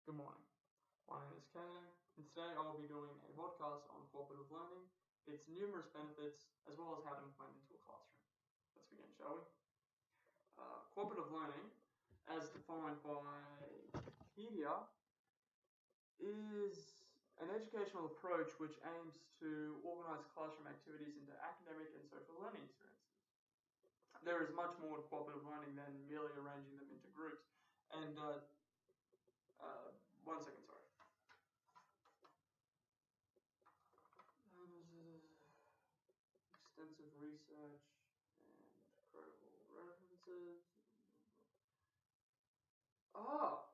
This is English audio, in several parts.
Good morning. My name is Kay, and today I'll be doing a vodcast on cooperative learning, its numerous benefits, as well as how to implement into a classroom. Let's begin, shall we? Cooperative learning, as defined by Wikipedia, is an educational approach which aims to organize classroom activities into academic and social learning experiences. There is much more to cooperative learning than merely arranging them into groups. And one second, sorry. Extensive research and credible references. Oh,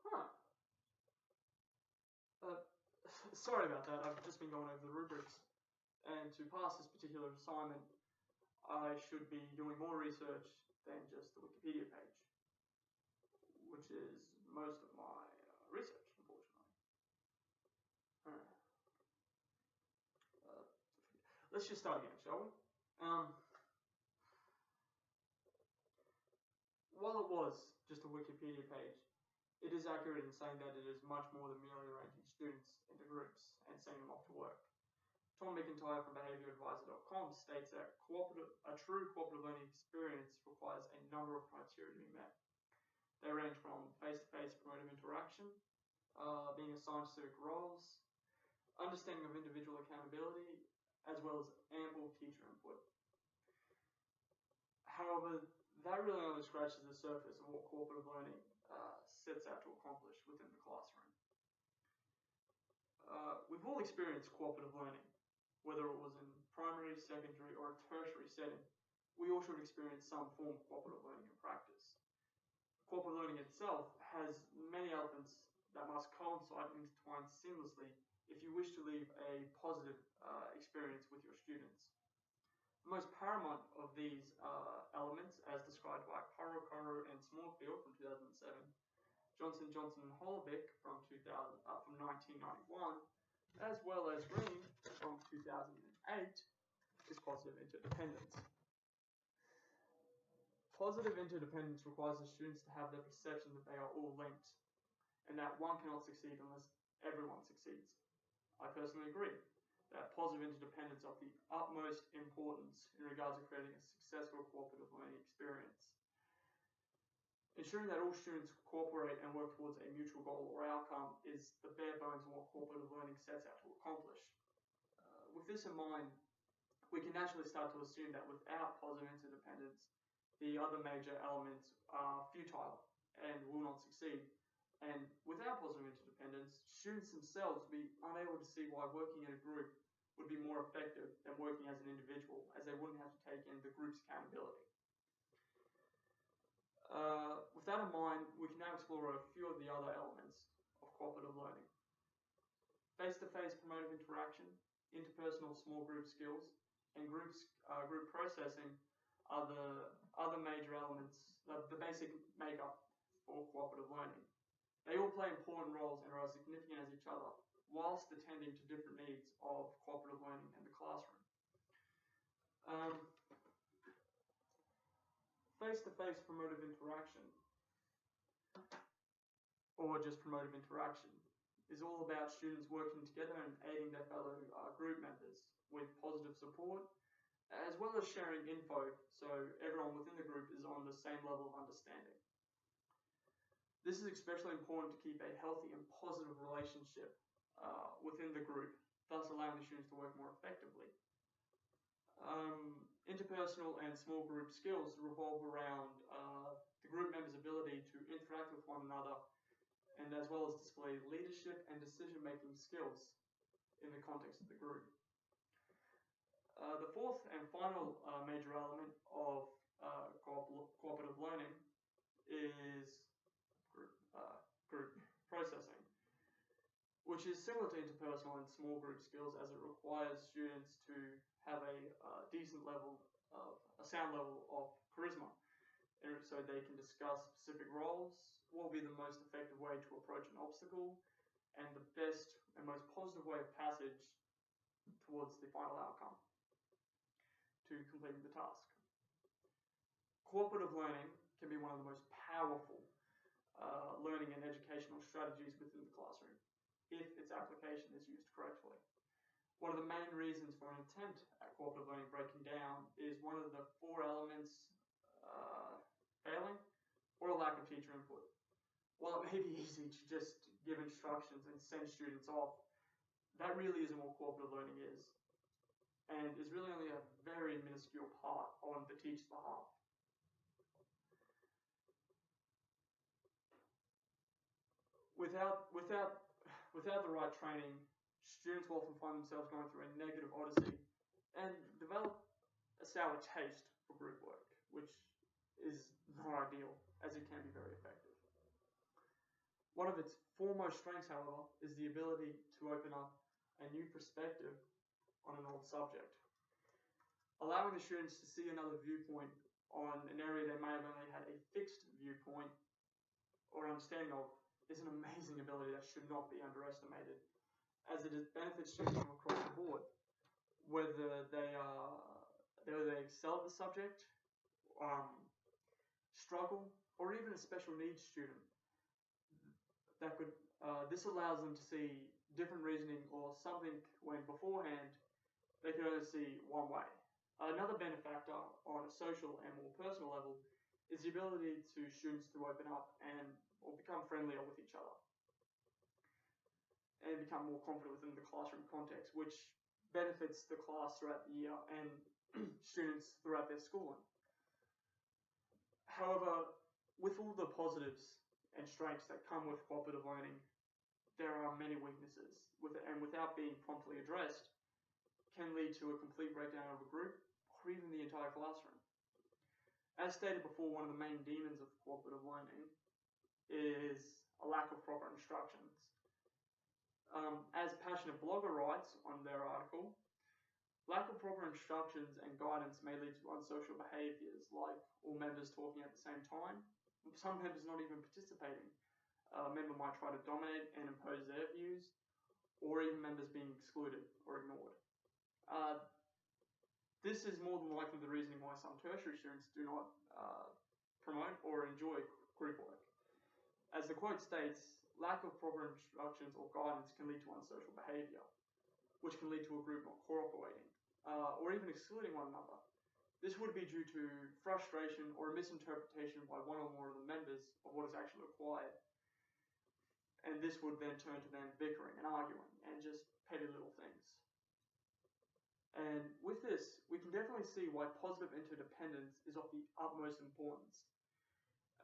huh. Uh, Sorry about that. I've just been going over the rubrics, and to pass this particular assignment, I should be doing more research than just the Wikipedia page, which is most of my research, unfortunately. Uh, let's just start again, shall we? While it was just a Wikipedia page, it is accurate in saying that it is much more than merely arranging students into groups and sending them off to work. Tom McIntyre from BehaviorAdvisor.com states that a true cooperative learning experience requires a number of criteria to be met. They range from face-to-face promotive interaction, being assigned specific roles, understanding of individual accountability, as well as ample teacher input. However, that really only scratches the surface of what cooperative learning sets out to accomplish within the classroom. We've all experienced cooperative learning, whether it was in primary, secondary, or a tertiary setting. We all should experience some form of cooperative learning in practice. Cooperative learning itself has many elements that must coincide and intertwine seamlessly if you wish to leave a positive experience with your students. The most paramount of these elements, as described by Koro and Smallfield from 2007, Johnson and Holobic from 1991, as well as Green from 2008, is positive interdependence. Positive interdependence requires the students to have the perception that they are all linked, and that one cannot succeed unless everyone succeeds. I personally agree that positive interdependence is of the utmost importance in regards to creating a successful cooperative learning experience. Ensuring that all students cooperate and work towards a mutual goal or outcome is the bare bones of what cooperative learning sets out to accomplish. With this in mind, we can naturally start to assume that without positive interdependence, the other major elements are futile and will not succeed. And without positive interdependence, students themselves will be unable to see why working in a group would be more effective than working as an individual, as they wouldn't have to take in the group's accountability. With that in mind, we can now explore a few of the other elements of cooperative learning. Face-to-face promotive interaction, interpersonal small group skills, and group processing are the other major elements, the basic makeup for cooperative learning. They all play important roles and are as significant as each other, whilst attending to different needs of cooperative learning in the classroom. Face-to-face promotive interaction, or just promotive interaction, is all about students working together and aiding their fellow group members with positive support, as well as sharing info so everyone within the group is on the same level of understanding. This is especially important to keep a healthy and positive relationship within the group, thus allowing the students to work more effectively. Interpersonal and small group skills revolve around the group members' ability to interact with one another, and as well as display leadership and decision-making skills in the context of the group. The fourth and final major element of cooperative learning is group processing, which is similar to interpersonal and small group skills, as it requires students to have a sound level of charisma, and so they can discuss specific roles, what will be the most effective way to approach an obstacle, and the best and most positive way of passage towards the final outcome to completing the task. Cooperative learning can be one of the most powerful learning and educational strategies within the classroom, if its application is used correctly. One of the main reasons for an attempt at cooperative learning breaking down is one of the 4 elements failing, or a lack of teacher input. While it may be easy to just give instructions and send students off, that really isn't what cooperative learning is, and is really only a very minuscule part on the teacher's behalf. Without the right training, students will often find themselves going through a negative odyssey and develop a sour taste for group work, which is not ideal, as it can be very effective. One of its foremost strengths, however, is the ability to open up a new perspective on an old subject. Allowing the students to see another viewpoint on an area they may have only had a fixed viewpoint or understanding of is an amazing ability that should not be underestimated, as it benefits students from across the board, whether they excel at the subject, struggle, or even a special needs student. This allows them to see different reasoning or something when beforehand they could only see one way. Another benefactor on a social and more personal level is the ability to students to open up or become friendlier with each other and become more confident within the classroom context, which benefits the class throughout the year and students throughout their schooling. However, with all the positives and strengths that come with cooperative learning, there are many weaknesses, and without being promptly addressed, can lead to a complete breakdown of a group or even the entire classroom. As stated before, one of the main demons of cooperative learning is a lack of proper instructions. As Passionate Blogger writes on their article, lack of proper instructions and guidance may lead to unsocial behaviours, like all members talking at the same time, some members not even participating. A member might try to dominate and impose their views, or even members being excluded or ignored. This is more than likely the reasoning why some tertiary students do not promote or enjoy group work. As the quote states, lack of proper instructions or guidance can lead to unsocial behaviour, which can lead to a group not cooperating, or even excluding one another. This would be due to frustration or a misinterpretation by one or more of the members of what is actually required. And this would then turn to them bickering and arguing and just petty little things. And with this, we can definitely see why positive interdependence is of the utmost importance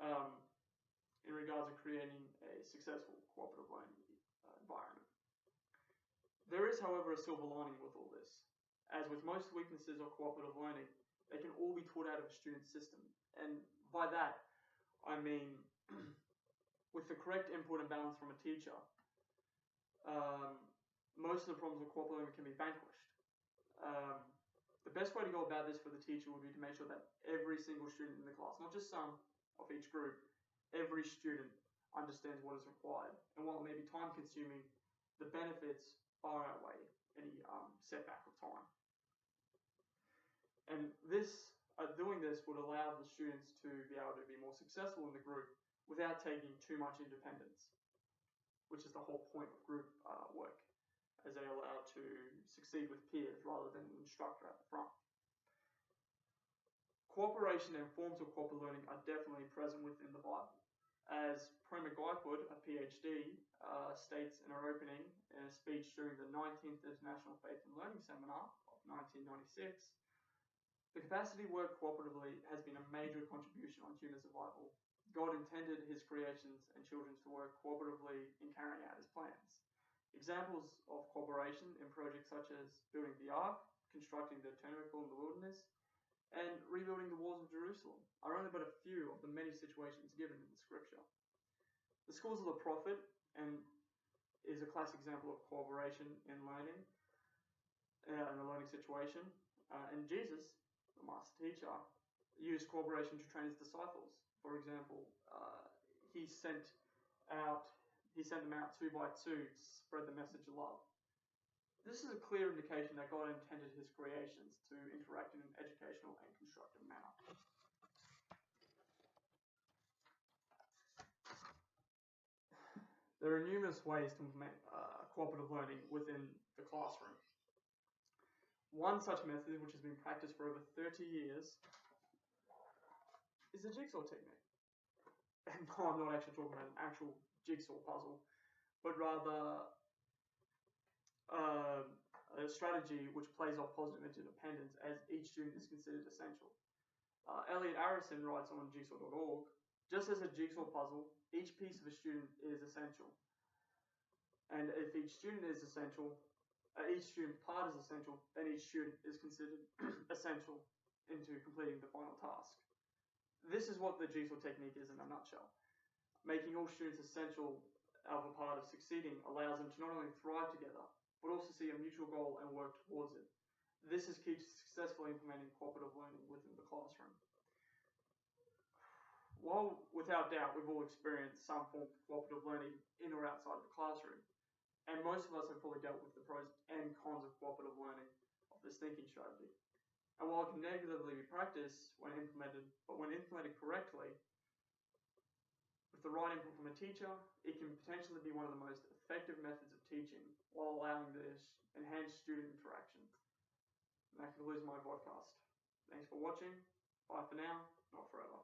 in regards to creating a successful cooperative learning environment. There is, however, a silver lining with all this. As with most weaknesses of cooperative learning, they can all be taught out of a student system. And by that, I mean with the correct input and balance from a teacher, most of the problems with cooperative learning can be vanquished. The best way to go about this for the teacher would be to make sure that every single student in the class, not just some of each group, every student understands what is required. And while it may be time consuming, the benefits far outweigh any setback of time. And doing this would allow the students to be able to be more successful in the group without taking too much independence, which is the whole point of group work, as they are allowed to succeed with peers rather than an instructor at the front. Cooperation and forms of cooperative learning are definitely present within the Bible. As Prema Gaikwad, a PhD, states in her opening in a speech during the 19th International Faith and Learning Seminar of 1996, the capacity to work cooperatively has been a major contribution on human survival. God intended his creations and children to work cooperatively in carrying out his plans. Examples of cooperation in projects such as building the Ark, constructing the tabernacle in the wilderness, and rebuilding the walls of Jerusalem are only but a few of the many situations given in the scripture. The schools of the prophet is a classic example of cooperation in learning, in a learning situation. And Jesus, the master teacher, used cooperation to train his disciples. For example, he sent them out 2 by 2 to spread the message of love. This is a clear indication that God intended his creations to interact in an educational and constructive manner. There are numerous ways to implement cooperative learning within the classroom. One such method, which has been practiced for over 30 years, is the jigsaw technique. And no, I'm not actually talking about an actual jigsaw puzzle, but rather a strategy which plays off positive interdependence as each student is considered essential. Elliot Arison writes on jigsaw.org, just as a jigsaw puzzle, each piece of a student is essential. And if each student is essential, each student part is essential, then each student is considered essential into completing the final task. This is what the jigsaw technique is in a nutshell. Making all students essential of a part of succeeding allows them to not only thrive together, but also see a mutual goal and work towards it. This is key to successfully implementing cooperative learning within the classroom. While without doubt we've all experienced some form of cooperative learning in or outside of the classroom, and most of us have probably dealt with the pros and cons of cooperative learning of this thinking strategy. And while it can negatively be practiced when implemented, but when implemented correctly, with the right input from a teacher, it can potentially be one of the most effective methods of teaching while allowing this enhanced student interaction. And that concludes my podcast. Thanks for watching. Bye for now, not forever.